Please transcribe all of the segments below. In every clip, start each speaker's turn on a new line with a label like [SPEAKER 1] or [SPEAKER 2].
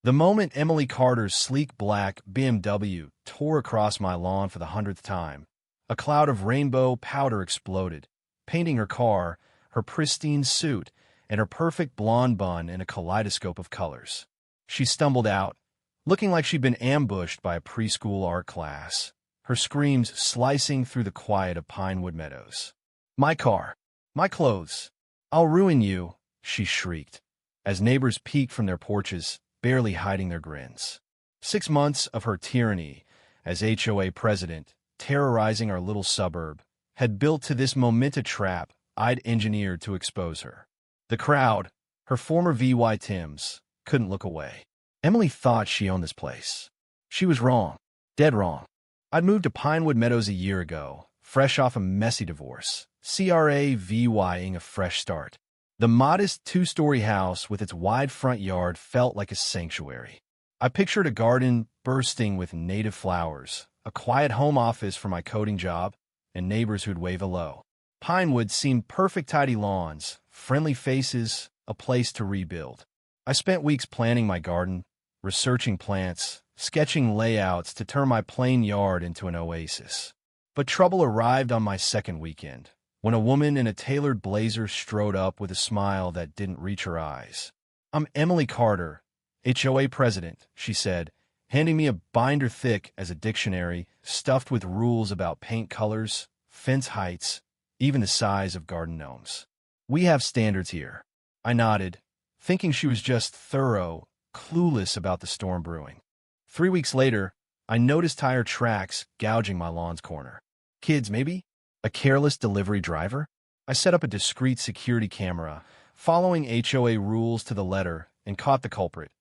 [SPEAKER 1] The moment Emily Carter's sleek black BMW tore across my lawn for the 100th time, a cloud of rainbow powder exploded, painting her car, her pristine suit, and her perfect blonde bun in a kaleidoscope of colors. She stumbled out, looking like she'd been ambushed by a preschool art class, her screams slicing through the quiet of Pinewood Meadows. "My car! My clothes! I'll ruin you!" she shrieked, as neighbors peeked from their porches, barely hiding their grins. 6 months of her tyranny as HOA president, terrorizing our little suburb, had built to this momentous trap I'd engineered to expose her. The crowd, her former VY Tims, couldn't look away. Emily thought she owned this place. She was wrong, dead wrong. I'd moved to Pinewood Meadows a year ago, fresh off a messy divorce, CRAVYing a fresh start. The modest 2-story house with its wide front yard felt like a sanctuary. I pictured a garden bursting with native flowers, a quiet home office for my coding job, and neighbors who'd wave hello. Pinewood seemed perfect, tidy lawns, friendly faces, a place to rebuild. I spent weeks planning my garden, researching plants, sketching layouts to turn my plain yard into an oasis. But trouble arrived on my second weekend, when a woman in a tailored blazer strode up with a smile that didn't reach her eyes. "I'm Emily Carter, HOA president," she said, handing me a binder thick as a dictionary, stuffed with rules about paint colors, fence heights, even the size of garden gnomes. "We have standards here." I nodded, thinking she was just thorough, clueless about the storm brewing. 3 weeks later, I noticed tire tracks gouging my lawn's corner. Kids, maybe? A careless delivery driver? I set up a discreet security camera, following HOA rules to the letter, and caught the culprit.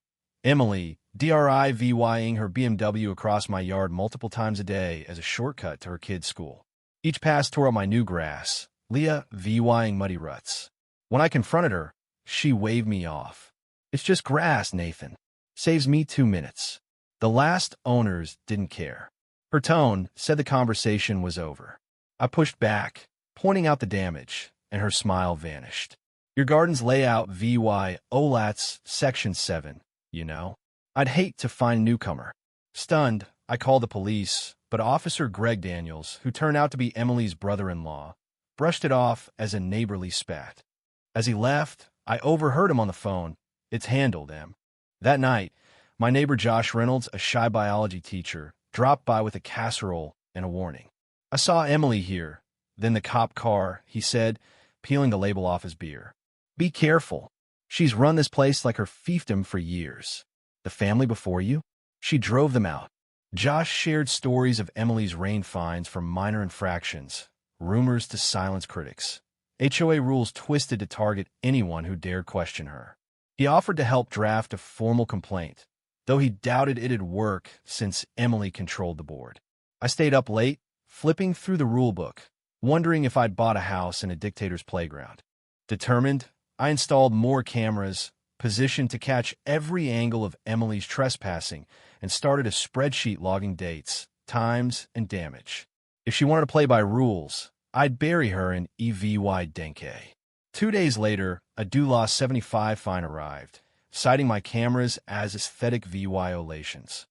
[SPEAKER 1] Emily, DRIVYing her BMW across my yard multiple times a day as a shortcut to her kids' school. Each pass tore up my new grass, Leah VYing muddy ruts. When I confronted her, she waved me off. "It's just grass, Nathan. Saves me 2 minutes." The last owners didn't care. Her tone said the conversation was over. I pushed back, pointing out the damage, and her smile vanished. "Your garden's layout VY OLAT's Section 7, you know. I'd hate to find a newcomer." Stunned, I called the police, but Officer Greg Daniels, who turned out to be Emily's brother-in-law, brushed it off as a neighborly spat. As he left, I overheard him on the phone. "It's handled, Em." That night, my neighbor Josh Reynolds, a shy biology teacher, dropped by with a casserole and a warning. "I saw Emily here, then the cop car," he said, peeling the label off his beer. "Be careful. She's run this place like her fiefdom for years. The family before you? She drove them out." Josh shared stories of Emily's rain fines for minor infractions, rumors to silence critics, HOA rules twisted to target anyone who dared question her. He offered to help draft a formal complaint, though he doubted it'd work since Emily controlled the board. I stayed up late, flipping through the rulebook, wondering if I'd bought a house in a dictator's playground. Determined, I installed more cameras, positioned to catch every angle of Emily's trespassing, and started a spreadsheet logging dates, times, and damage. If she wanted to play by rules, I'd bury her in EVY Denke. 2 days later, a DULA 75 fine arrived, citing my cameras as aesthetic violations.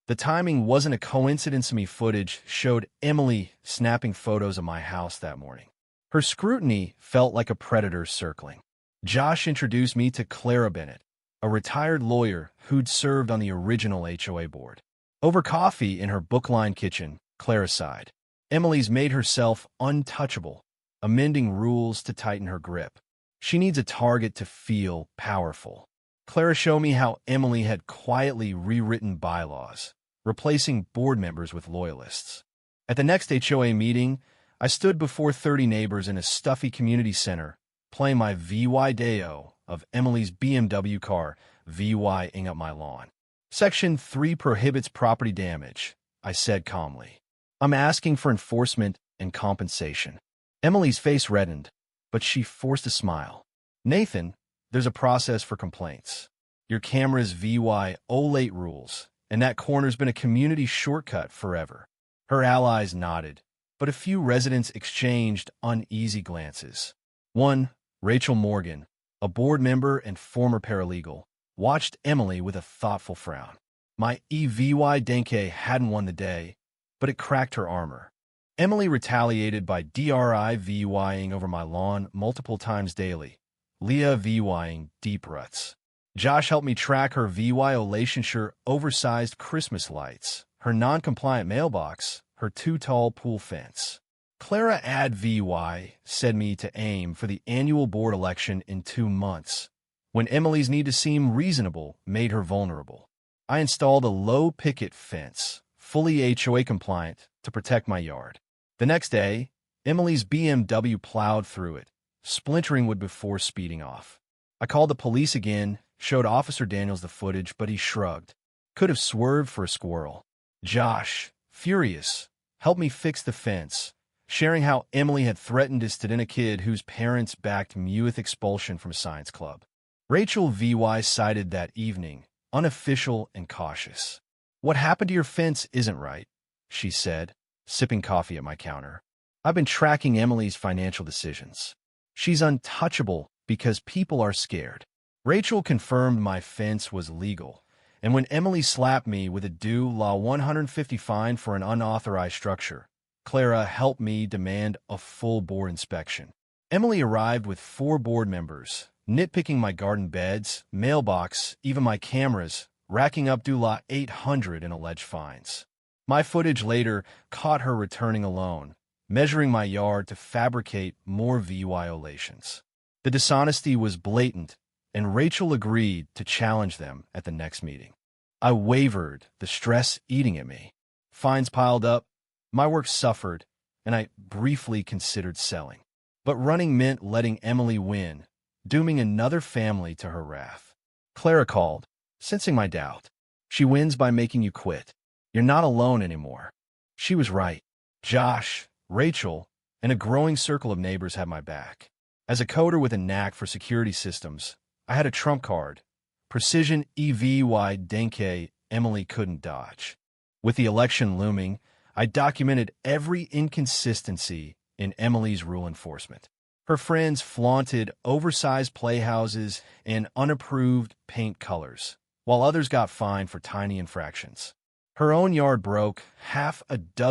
[SPEAKER 1] The timing wasn't a coincidence. Me footage showed Emily snapping photos of my house that morning. Her scrutiny felt like a predator circling. Josh introduced me to Clara Bennett, a retired lawyer who'd served on the original HOA board. Over coffee in her book-lined kitchen, Clara sighed. "Emily's made herself untouchable, amending rules to tighten her grip. She needs a target to feel powerful." Clara showed me how Emily had quietly rewritten bylaws, replacing board members with loyalists. At the next HOA meeting, I stood before 30 neighbors in a stuffy community center, playing my VY Deo of Emily's BMW car VYing up my lawn. "Section 3 prohibits property damage," I said calmly. "I'm asking for enforcement and compensation." Emily's face reddened, but she forced a smile. "Nathan, there's a process for complaints. Your camera's VY OLATE rules, and that corner's been a community shortcut forever." Her allies nodded, but a few residents exchanged uneasy glances. One, Rachel Morgan, a board member and former paralegal, watched Emily with a thoughtful frown. My EVY Denke hadn't won the day, but it cracked her armor. Emily retaliated by DRIVYing over my lawn multiple times daily, Leah VYing deep ruts. Josh helped me track her violation, oversized Christmas lights, her non-compliant mailbox, her too tall pool fence. Clara Ad VY said me to aim for the annual board election in 2 months, when Emily's need to seem reasonable made her vulnerable. I installed a low picket fence, fully HOA compliant, to protect my yard. The next day, Emily's BMW plowed through it, splintering wood before speeding off. I called the police again, showed Officer Daniels the footage, but he shrugged. Could have swerved for a squirrel. Josh, furious, helped me fix the fence, sharing how Emily had threatened to student a kid whose parents backed youth expulsion from science club. Rachel VY cited that evening, unofficial and cautious. What happened to your fence isn't right, she said, sipping coffee at my counter. I've been tracking Emily's financial decisions. She's untouchable because people are scared. Rachel confirmed my fence was legal, and when Emily slapped me with a due law 150 fine for an unauthorized structure, Clara helped me demand a full board inspection. Emily arrived with 4 board members, nitpicking my garden beds, mailbox, even my cameras, racking up due law 800 in alleged fines. My footage later caught her returning alone, measuring my yard to fabricate more violations. The dishonesty was blatant, and Rachel agreed to challenge them at the next meeting. I wavered, the stress eating at me. Fines piled up, my work suffered, and I briefly considered selling. But running meant letting Emily win, dooming another family to her wrath. Clara called, sensing my doubt. She wins by making you quit. You're not alone anymore. She was right. Josh, Rachel, and a growing circle of neighbors had my back. As a coder with a knack for security systems, I had a trump card. Precision EVY Denke Emily couldn't dodge. With the election looming, I documented every inconsistency in Emily's rule enforcement. Her friends flaunted oversized playhouses and unapproved paint colors, while others got fined for tiny infractions. Her own yard broke 6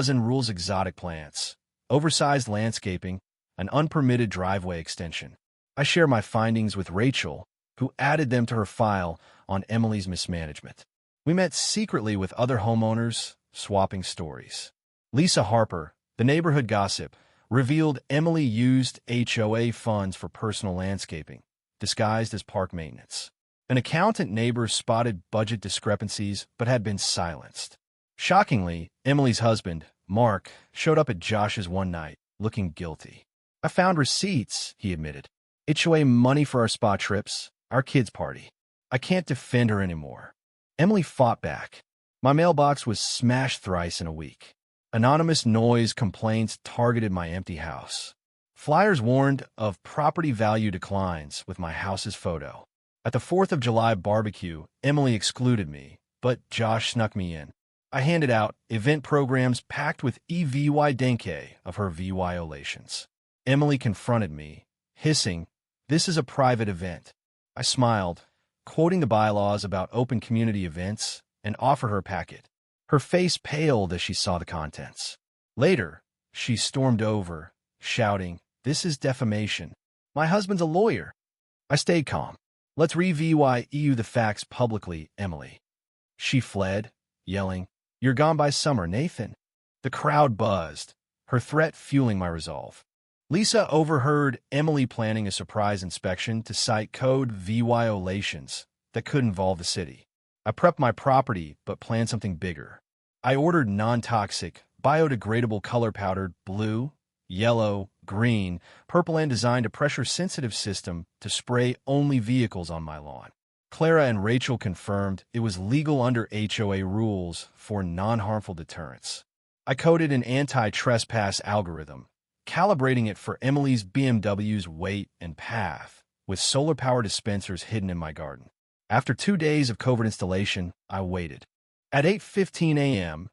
[SPEAKER 1] rules: exotic plants, oversized landscaping, an unpermitted driveway extension. I share my findings with Rachel, who added them to her file on Emily's mismanagement. We met secretly with other homeowners, swapping stories. Lisa Harper, the neighborhood gossip, revealed Emily used HOA funds for personal landscaping, disguised as park maintenance. An accountant neighbor spotted budget discrepancies but had been silenced. Shockingly, Emily's husband, Mark, showed up at Josh's one night, looking guilty. I found receipts, he admitted. HOA money for our spa trips, our kids' party. I can't defend her anymore. Emily fought back. My mailbox was smashed thrice in a week. Anonymous noise complaints targeted my empty house. Flyers warned of property value declines with my house's photo. At the 4th of July barbecue, Emily excluded me, but Josh snuck me in. I handed out event programs packed with EVY Denke of her violations. Emily confronted me, hissing, "This is a private event." I smiled, quoting the bylaws about open community events, and offered her a packet. Her face paled as she saw the contents. Later, she stormed over, shouting, "This is defamation. My husband's a lawyer." I stayed calm. "Let's re-VYEU the facts publicly, Emily." She fled, yelling, "You're gone by summer, Nathan." The crowd buzzed, her threat fueling my resolve. Lisa overheard Emily planning a surprise inspection to cite code violations that could involve the city. I prepped my property, but planned something bigger. I ordered non-toxic, biodegradable color-powdered blue, yellow, green, purple, and designed a pressure-sensitive system to spray only vehicles on my lawn. Clara and Rachel confirmed it was legal under HOA rules for non-harmful deterrence. I coded an anti-trespass algorithm, calibrating it for Emily's BMW's weight and path, with solar power dispensers hidden in my garden. After 2 days of covert installation, I waited. At 8:15 a.m.,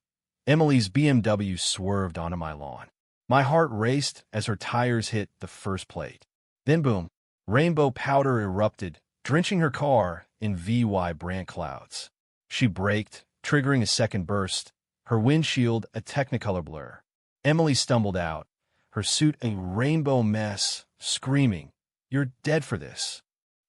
[SPEAKER 1] Emily's BMW swerved onto my lawn. My heart raced as her tires hit the first plate. Then boom, rainbow powder erupted, drenching her car in VY brand clouds. She braked, triggering a second burst, her windshield a technicolor blur. Emily stumbled out, her suit a rainbow mess, screaming, "You're dead for this."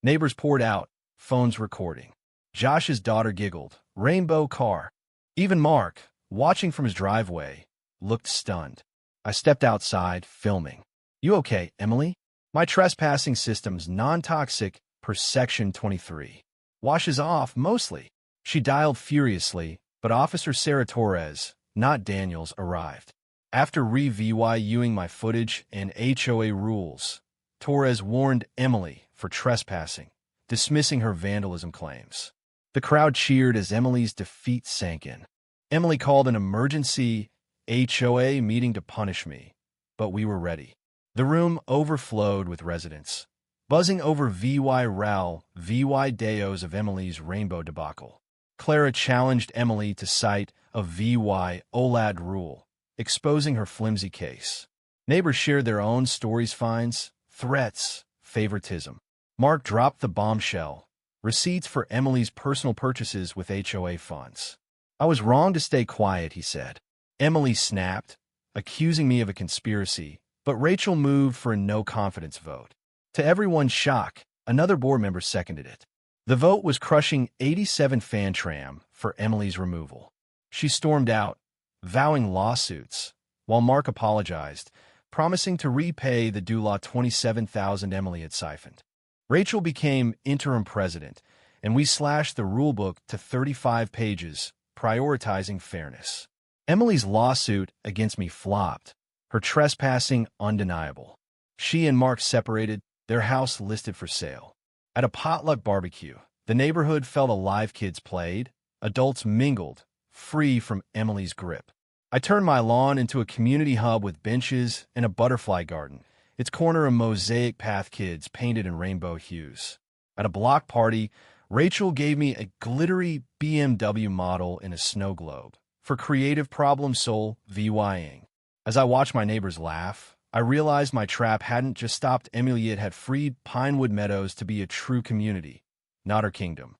[SPEAKER 1] Neighbors poured out, phones recording. Josh's daughter giggled, "Rainbow car." Even Mark, watching from his driveway, looked stunned. I stepped outside, filming. "You okay, Emily?" "My trespassing system's non-toxic per Section 23. Washes off, mostly." She dialed furiously, but Officer Sarah Torres, not Daniels, arrived. After reviewing my footage and HOA rules, Torres warned Emily for trespassing, dismissing her vandalism claims. The crowd cheered as Emily's defeat sank in. Emily called an emergency HOA meeting to punish me, but we were ready. The room overflowed with residents, buzzing over VY Deos of Emily's rainbow debacle. Clara challenged Emily to cite a VY OLAD rule, exposing her flimsy case. Neighbors shared their own stories, fines, threats, favoritism. Mark dropped the bombshell, receipts for Emily's personal purchases with HOA funds. "I was wrong to stay quiet," he said. Emily snapped, accusing me of a conspiracy, but Rachel moved for a no-confidence vote. To everyone's shock, another board member seconded it. The vote was crushing 87 fan-tram for Emily's removal. She stormed out, vowing lawsuits, while Mark apologized, promising to repay the doula $27,000 Emily had siphoned. Rachel became interim president, and we slashed the rulebook to 35 pages, prioritizing fairness. Emily's lawsuit against me flopped, her trespassing undeniable. She and Mark separated, their house listed for sale. At a potluck barbecue, the neighborhood felt alive. Kids played, adults mingled, free from Emily's grip. I turned my lawn into a community hub with benches and a butterfly garden, its corner a mosaic path, kids painted in rainbow hues. At a block party, Rachel gave me a glittery BMW model in a snow globe for creative problem-VYing. As I watched my neighbors laugh, I realized my trap hadn't just stopped Emily, it had freed Pinewood Meadows to be a true community, not her kingdom.